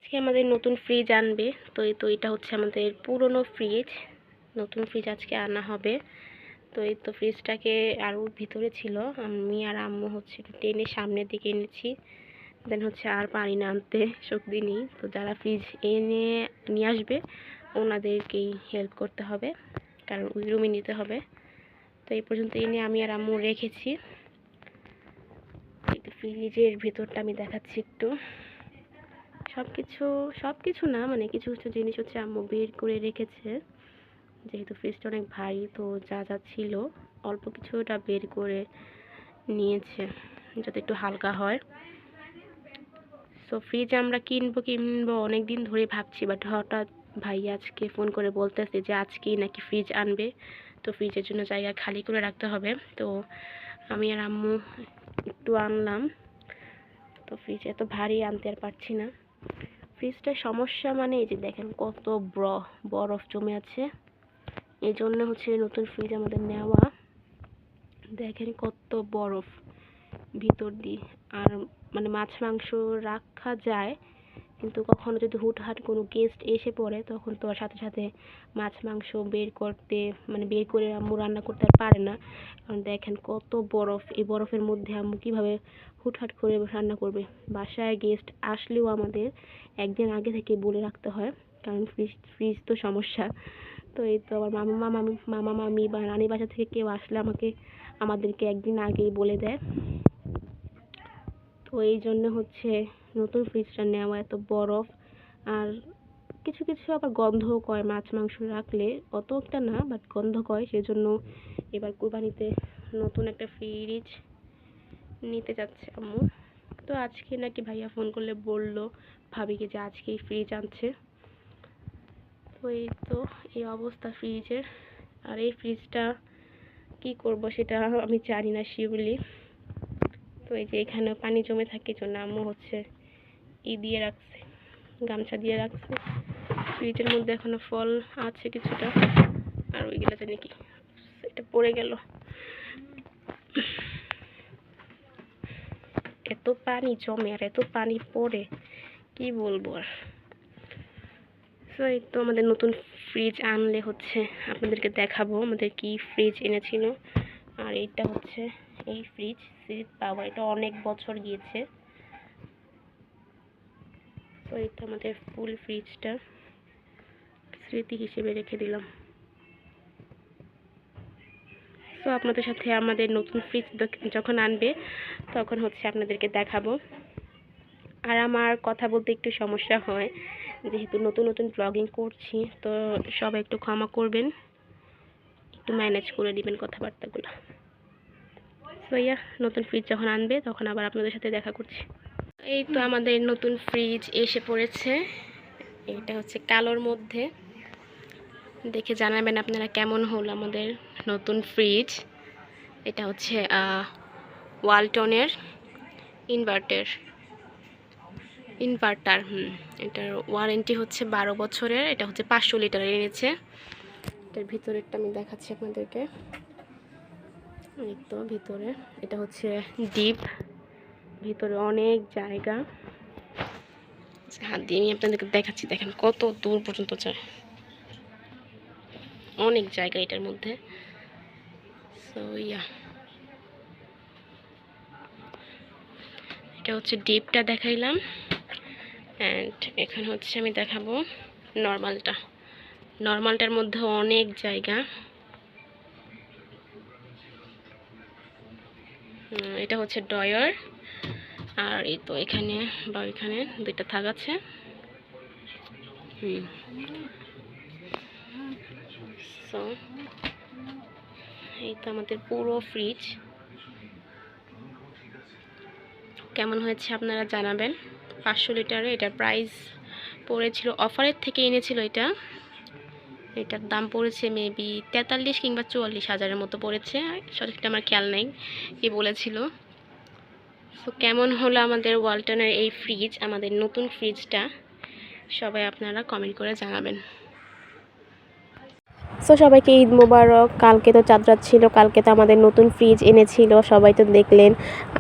আজকে আমাদের নতুন ফ্রিজ আনবে। তো এটা হচ্ছে আমাদের পুরনো ফ্রিজ। নতুন ফ্রিজ আজকে আনা হবে। তো ফ্রিজটাকে আরও ভিতরে ছিল, আমি আর আম্মু হচ্ছে একটু টেনে সামনের দিকে এনেছি। দেন হচ্ছে আর পারি না আনতে, শক্তি নেই। তো যারা ফ্রিজ নিয়ে আসবে ওনাদেরকেই হেল্প করতে হবে, কারণ ওই রুমে নিতে হবে। তো এই পর্যন্ত এনে আমি আর আম্মু রেখেছি। ফ্রিজের ভিতরটা আমি দেখাচ্ছি একটু। সব কিছু না, মানে কিছু কিছু জিনিস হচ্ছে আম্মু বের করে রেখেছে, যেহেতু ফ্রিজটা অনেক ভারী। তো যা যা ছিল অল্প কিছুটা বের করে নিয়েছে যাতে একটু হালকা হয়। সো ফ্রিজ আমরা কিনবো অনেক দিন ধরে ভাবছি, বাট হঠাৎ ভাই আজকে ফোন করে বলতেছে যে আজকেই নাকি ফ্রিজ আনবে। তো ফ্রিজের জন্য জায়গা খালি করে রাখতে হবে। তো আমি আর আম্মু একটু আনলাম। তো ফ্রিজ এত ভারী আনতে আর পারছি না। ফ্রিজটার সমস্যা মানে এই যে দেখেন কত বরফ জমে আছে, এই জন্য হচ্ছে নতুন ফ্রিজ আমাদের নেওয়া। দেখেন কত বরফ ভিতর দিয়ে। আর মানে মাছ মাংস রাখা যায়, কিন্তু কখনো যদি হুটহাট কোনো গেস্ট এসে পড়ে তখন তো আর সাথে সাথে মাছ মাংস বের করে আম্মু রান্না করতে আর পারে না। কারণ দেখেন কত বরফ, এই বরফের মধ্যে আম্মু কীভাবে হুটহাট করে রান্না করবে। বাসায় গেস্ট আসলেও আমাদের একদিন আগে থেকে বলে রাখতে হয়, কারণ ফ্রিজ তো সমস্যা। তো এই তো আমার মামা মামি বা নানি বাসা থেকে কেউ আসলে আমাদেরকে একদিন আগেই বলে দেয়। তো এই জন্য হচ্ছে নতুন ফ্রিজটা নেওয়া। এত বরফ, আর কিছু কিছু আবার গন্ধও কয় মাছ মাংস রাখলে, অত একটা না বাট গন্ধ কয়। সেজন্য এবার কুরবানিতে নতুন একটা ফ্রিজ নিতে যাচ্ছে আম্মু। তো আজকে নাকি ভাইয়া ফোন করলে বললো ভাবিকে যে আজকেই ফ্রিজ আনছে। তো এই অবস্থা ফ্রিজের। আর এই ফ্রিজটা কি করব সেটা আমি জানি না শিওরলি। তো এই যে এখানে পানি জমে থাকে, জন্য আম্মু হচ্ছে দিয়ে রাখছে, গামছা দিয়ে রাখছে। ফ্রিজের মধ্যে এখনো ফল আছে কিছুটা, আর ওইগুলো জানি কি এটা পড়ে গেল। এত পানি জমে আর এত পানি পড়ে কি বলবো আর। তো এই তো আমাদের নতুন ফ্রিজ আনলে হচ্ছে আপনাদেরকে দেখাবো আমাদের কি ফ্রিজ এনেছিল। আর এইটা হচ্ছে এই ফ্রিজ পাওয়া, এটা অনেক বছর গিয়েছে। তো এটা আমাদের ফুল ফ্রিজটা স্মৃতি হিসেবে রেখে দিলাম। তো আপনাদের সাথে আমাদের নতুন ফ্রিজ যখন আনবে তখন হচ্ছে আপনাদেরকে দেখাবো। আর আমার কথা বলতে একটু সমস্যা হয়, যেহেতু নতুন ব্লগিং করছি। তো সবাই একটু ক্ষমা করবেন, একটু ম্যানেজ করে দিবেন কথাবার্তাগুলো। তো নতুন ফ্রিজ যখন আনবে তখন আবার আপনাদের সাথে দেখা করছি। এই তো আমাদের নতুন ফ্রিজ এসে পড়েছে। এটা হচ্ছে কালোর মধ্যে, দেখে জানাবেন আপনারা কেমন হলো আমাদের নতুন ফ্রিজ। এটা হচ্ছে ওয়ালটনের ইনভার্টার। এটার ওয়ারেন্টি হচ্ছে 12 বছরের। এটা হচ্ছে 500 লিটারের এনেছে। এটার ভিতরেরটা আমি দেখাচ্ছি আপনাদেরকে। এই তো ভিতরে এটা হচ্ছে ডিপ, ভিতরে অনেক জায়গা। হাত দিয়ে আমি আপনাদেরকে দেখাচ্ছি, দেখেন কত দূর পর্যন্ত যায়, অনেক জায়গা এটার মধ্যে। সো এটা হচ্ছে ডিপটা দেখাইলাম, অ্যান্ড এখানে হচ্ছে আমি দেখাবো নর্মালটার মধ্যে অনেক জায়গা। এটা হচ্ছে ডয়ার, আর এই তো এখানে বা এখানে দুইটা থাক আছে। সো এই তো আমাদের পুরো ফ্রিজ। কেমন হয়েছে আপনারা জানাবেন। 500 লিটারে এটার প্রাইস পড়েছিল, অফারের থেকে এনেছিল এটার দাম পড়েছে মেবি 43 কিংবা 44 হাজারের মতো পড়েছে, সঠিকটা আমার খেয়াল নেই কি বলেছিল। তো কেমন হলো আমাদের ওয়ালটনের এই ফ্রিজ, আমাদের নতুন ফ্রিজটা, সবাই আপনারা কমেন্ট করে জানাবেন। সো সবাইকে ঈদ মোবারক। কালকে তো চাঁদ রাত ছিল, কালকে তো আমাদের নতুন ফ্রিজ এনেছিল, সবাই তো দেখলেন।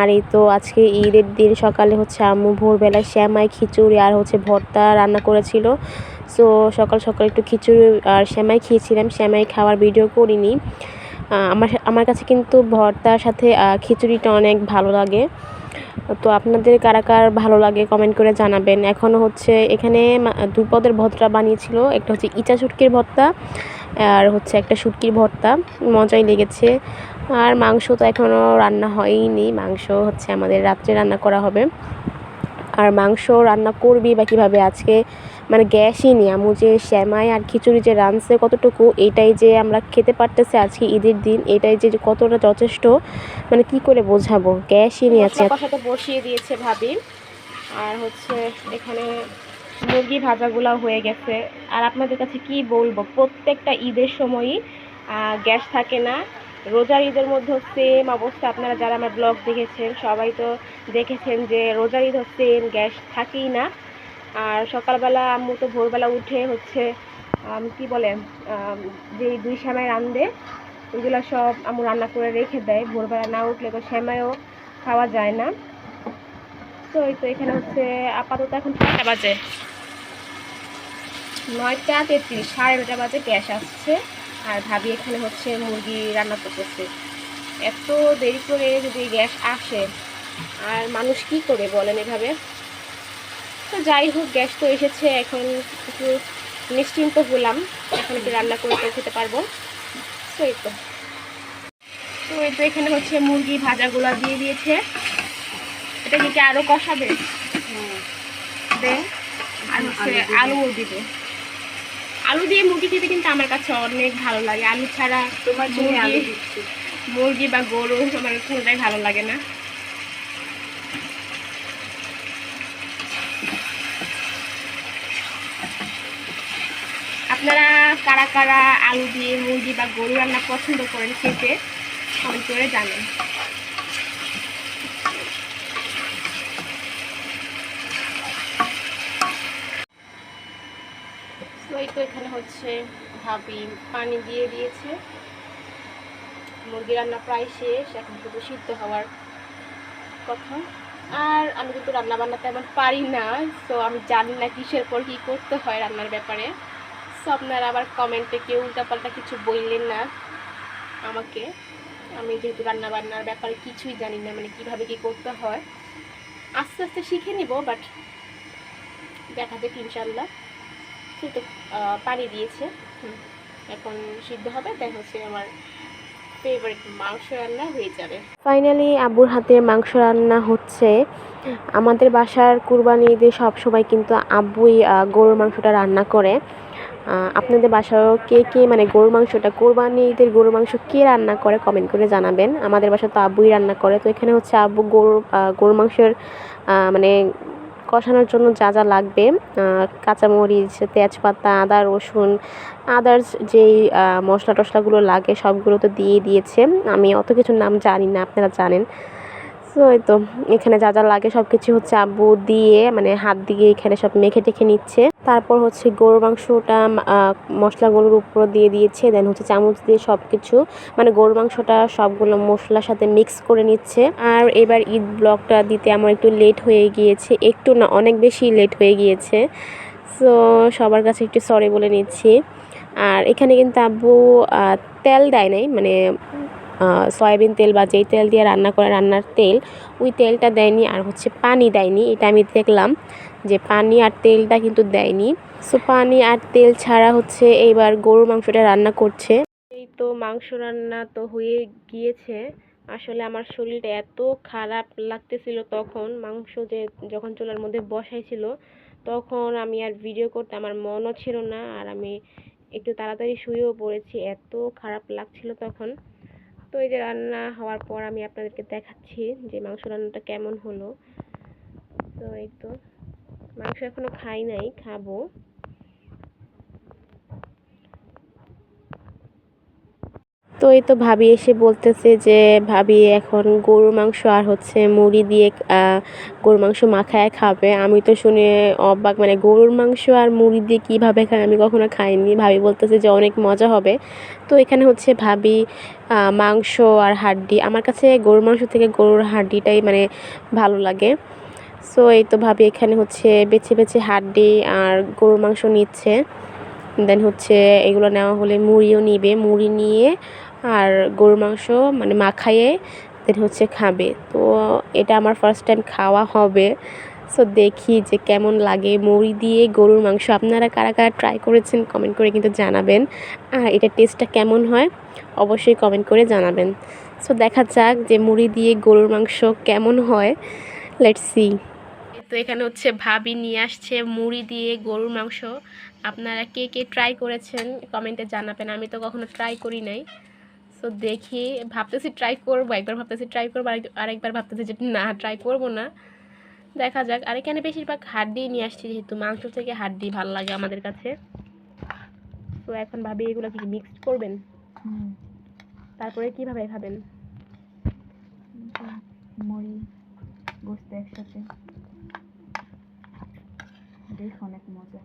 আর এই তো আজকে ঈদের দিন সকালে হচ্ছে আম্মু ভোরবেলা সেমাই, খিচুড়ি আর হচ্ছে ভর্তা রান্না করেছিল। সো সকাল সকাল একটু খিচুড়ি আর সেমাই খেয়েছিলাম, সেমাই খাওয়ার ভিডিও করিনি। আমার আমার কাছে কিন্তু ভর্তার সাথে খিচুড়িটা অনেক ভালো লাগে। তো আপনাদের কারা কার ভালো লাগে কমেন্ট করে জানাবেন। এখনও হচ্ছে এখানে দুই পদের ভর্তা বানিয়েছিল, একটা হচ্ছে ইচা শুটকির ভর্তা আর হচ্ছে একটা শুটকির ভর্তা, মজাই লেগেছে। আর মাংস তো এখনও রান্না হয়নি, মাংস হচ্ছে আমাদের রাত্রে রান্না করা হবে। আর মাংস রান্না করবি বা কীভাবে, আজকে মানে গ্যাসই নেই। আম্মু যে সেমাই আর খিচুড়ি যে রাঁধছে কতটুকু, এটাই যে আমরা খেতে পারতেছি আজকে ঈদের দিন, এটাই যে কতটা যথেষ্ট মানে কি করে বোঝাবো, গ্যাসই নিয়ে আছে। কষাটা বসিয়ে দিয়েছে ভাবি। আর হচ্ছে এখানে মুরগি ভাজাগুলো হয়ে গেছে। আর আপনাদের কাছে কি বলবো, প্রত্যেকটা ঈদের সময়ই গ্যাস থাকে না। রোজার ঈদের মধ্যে সেম অবস্থা, আপনারা যারা আমার ব্লগ দেখেছেন সবাই তো দেখেছেন যে রোজার ঈদ সেম গ্যাস থাকেই না। আর সকালবেলা আম্মু তো ভোরবেলা উঠে হচ্ছে কি বলে যে দুই সেমাই রান্ধে, ওইগুলো সব আম্মু রান্না করে রেখে দেয়। ভোরবেলা না উঠলে তো সেমাইও খাওয়া যায় না। তো এই তো এখানে হচ্ছে আপাতত এখন 9টা বাজে, 9:33, 9:30 বাজে গ্যাস আসছে। আর ভাবি এখানে হচ্ছে মুরগি রান্না করতেছে। এত দেরি করে যদি গ্যাস আসে আর মানুষ কি করে বলেন এভাবে। তো যাই হোক, গ্যাস তো এসেছে, এখন একটু নিশ্চিন্ত হলাম, এখন একটু রান্না করে খেতে পারবো। তো এই তো এখানে হচ্ছে মুরগি ভাজাগুলা দিয়ে দিয়েছে। এটা কি আরো কষাবে আর হচ্ছে আলুও দিবে। আলু দিয়ে মুরগি খেতে কিন্তু আমার কাছে অনেক ভালো লাগে। আলু ছাড়া তোমার মুরগি বা গরু আমার কোনোটাই ভালো লাগে না। আপনারা কারা কারা আলু দিয়ে মুরগি বা গরু রান্না পছন্দ করেন খেতে, কমেন্ট করে জানান। তো এখানে হচ্ছে ভাবি পানি দিয়ে দিয়েছে, মুরগি রান্না প্রায় শেষ, এখন শুধু সিদ্ধ হওয়ার কথা। আর আমি কিন্তু রান্না বান্না তেমন পারি না, তো আমি জানি না কিসের পর কী করতে হয় রান্নার ব্যাপারে। সো আপনারা আবার কমেন্টে কেউ উল্টাপাল্টা কিছু বললেন না আমাকে। আমি যেহেতু রান্না বান্নার ব্যাপারে কিছুই জানি না, মানে কিভাবে কি করতে হয়, আস্তে আস্তে শিখে নিব, বাট দেখা যাক ইনশাল্লাহ। তো পানি দিয়েছে, এখন সিদ্ধ হবে, দেন হচ্ছে আমার ফেভারিট মাংস রান্না হয়ে যাবে। ফাইনালি আব্বুর হাতের মাংস রান্না হচ্ছে। আমাদের বাসার কুরবানি ঈদে সবসময় কিন্তু আব্বুই গরুর মাংসটা রান্না করে। আপনাদের বাসায়ও কে কে মানে গরুর মাংসটা, কোরবানি ঈদের গরুর মাংস কে রান্না করে কমেন্ট করে জানাবেন। আমাদের বাসায় তো আব্বুই রান্না করে। তো এখানে হচ্ছে আব্বু গরুর মাংসের মানে কষানোর জন্য যা যা লাগবে, কাঁচামরিচ, তেজপাতা, আদা, রসুন, আদার্স যেই মশলা টশলাগুলো লাগে সবগুলো তো দিয়ে দিয়েছে। আমি অত কিছু নাম জানি না, আপনারা জানেন। সো এই তো এখানে যা যা লাগে সব কিছু হচ্ছে আব্বু দিয়ে মানে হাত দিয়ে এখানে সব মেখে টেখে নিচ্ছে। তারপর হচ্ছে গরুর মাংসটা মশলাগুলোর উপর দিয়ে দিয়েছে, দেন হচ্ছে চামচ দিয়ে সব কিছু মানে গরুর মাংসটা সবগুলো মশলার সাথে মিক্স করে নিচ্ছে। আর এবার ঈদ ব্লগটা দিতে আমার একটু লেট হয়ে গিয়েছে, একটু না অনেক বেশি লেট হয়ে গিয়েছে। সো সবার কাছে একটু সরি বলে নিচ্ছি। আর এখানে কিন্তু আব্বু তেল দেয় নাই, মানে সয়াবিন তেল বা যেই তেল দিয়ে রান্না করে রান্নার তেল, ওই তেলটা দেয়নি। আর হচ্ছে পানি দেয়নি, এটা আমি দেখলাম যে পানি আর তেলটা কিন্তু দেয়নি। সো পানি আর তেল ছাড়া হচ্ছে এইবার গরুর মাংসটা রান্না করছে। এই তো মাংস রান্না তো হয়ে গিয়েছে। আসলে আমার শরীরটা এত খারাপ লাগতেছিল তখন, মাংস যে যখন চুলার মধ্যে বসাইছিল তখন আমি আর ভিডিও করতে আমার মনও ছিল না। আর আমি একটু তাড়াতাড়ি শুয়েও পড়েছি, এত খারাপ লাগছিল তখন। তো এই যে রান্না হওয়ার পর আমি আপনাদেরকে দেখাচ্ছি যে মাংস রান্নাটা কেমন হলো। তো এই তো মাংস এখনো খাই নাই, খাবো। তো এই তো ভাবি এসে বলতেছে যে ভাবি এখন গরুর মাংস আর হচ্ছে মুড়ি দিয়ে গরুর মাংস মাখায় খাবে। আমি তো শুনে অবাক, মানে গরুর মাংস আর মুড়ি দিয়ে কীভাবে খায় আমি কখনো খাইনি। ভাবি বলতেছে যে অনেক মজা হবে। তো এখানে হচ্ছে ভাবি মাংস আর হাড্ডি, আমার কাছে গরুর মাংস থেকে গরুর হাড্ডিটাই মানে ভালো লাগে। সো এই তো ভাবি এখানে হচ্ছে বেছে বেছে হাড্ডি আর গরুর মাংস নিচ্ছে। দেন হচ্ছে এগুলো নেওয়া হলে মুড়িও নিবে, মুড়ি নিয়ে আর গরুর মাংস মানে মাখাইয়ে দেন হচ্ছে খাবে। তো এটা আমার ফার্স্ট টাইম খাওয়া হবে। সো দেখি যে কেমন লাগে মুড়ি দিয়ে গরুর মাংস। আপনারা কারা কারা ট্রাই করেছেন কমেন্ট করে কিন্তু জানাবেন, আর এটা টেস্টটা কেমন হয় অবশ্যই কমেন্ট করে জানাবেন। সো দেখা যাক যে মুড়ি দিয়ে গরুর মাংস কেমন হয়, লেটস সি। তো এখানে হচ্ছে ভাবি নিয়ে আসছে মুড়ি দিয়ে গরুর মাংস। আপনারা কে কে ট্রাই করেছেন কমেন্টে জানাবেন, আমি তো কখনো ট্রাই করি নাই। সো দেখি, ভাবতেছি ট্রাই করবো, একবার ভাবতেছি ট্রাই করবো, আরেকবার ভাবতেছি যে না ট্রাই করবো না, দেখা যাক। আর এখানে বেশিরভাগ হাড্ডি নিয়ে আসছি, যেহেতু মাংস থেকে হাড্ডি ভালো লাগে আমাদের কাছে। তো এখন ভাবি এগুলো কি মিক্সড করবেন, তারপরে কিভাবে খাবেন? মুড়ি গোস্ত একসাথে, বেশ অনেক মজা।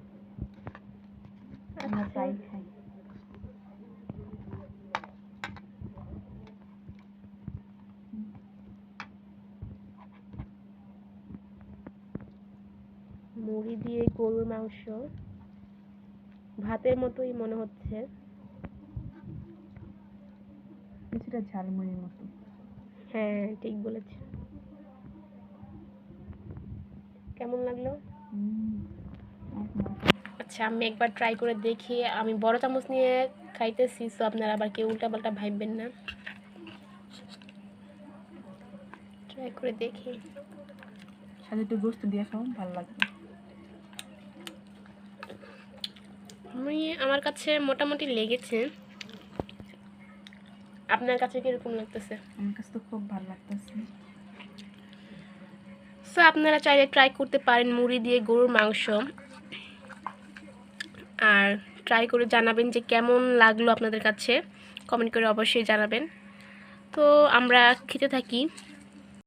আমরা প্রায় খাই। মুড়ি দিয়ে গরুর মাংস ভাতের মতোই মনে হচ্ছে, কিছুটা ঝালমুড়ির মতো। হ্যাঁ ঠিক বলেছে। কেমন লাগলো? আচ্ছা আমি একবার ট্রাই করে দেখি। আমি বড় চামচ নিয়ে খাইতেছি, তো আপনারা আবার কেউ উল্টাপাল্টা ভাববেন না। ট্রাই করে দেখি। সাথে একটু গোস্ত দিয়ে খাও, ভালো লাগবে। আমার কাছে মোটামুটি লেগেছে, আপনার কাছে কিরকম লাগতেছে? আমার কাছে তো খুব ভালো লাগতেছে। সো আপনারা চাইলে ট্রাই করতে পারেন মুড়ি দিয়ে গরুর মাংস, আর ট্রাই করে জানাবেন যে কেমন লাগলো আপনাদের কাছে, কমেন্ট করে অবশ্যই জানাবেন। তো আমরা খেতে থাকি।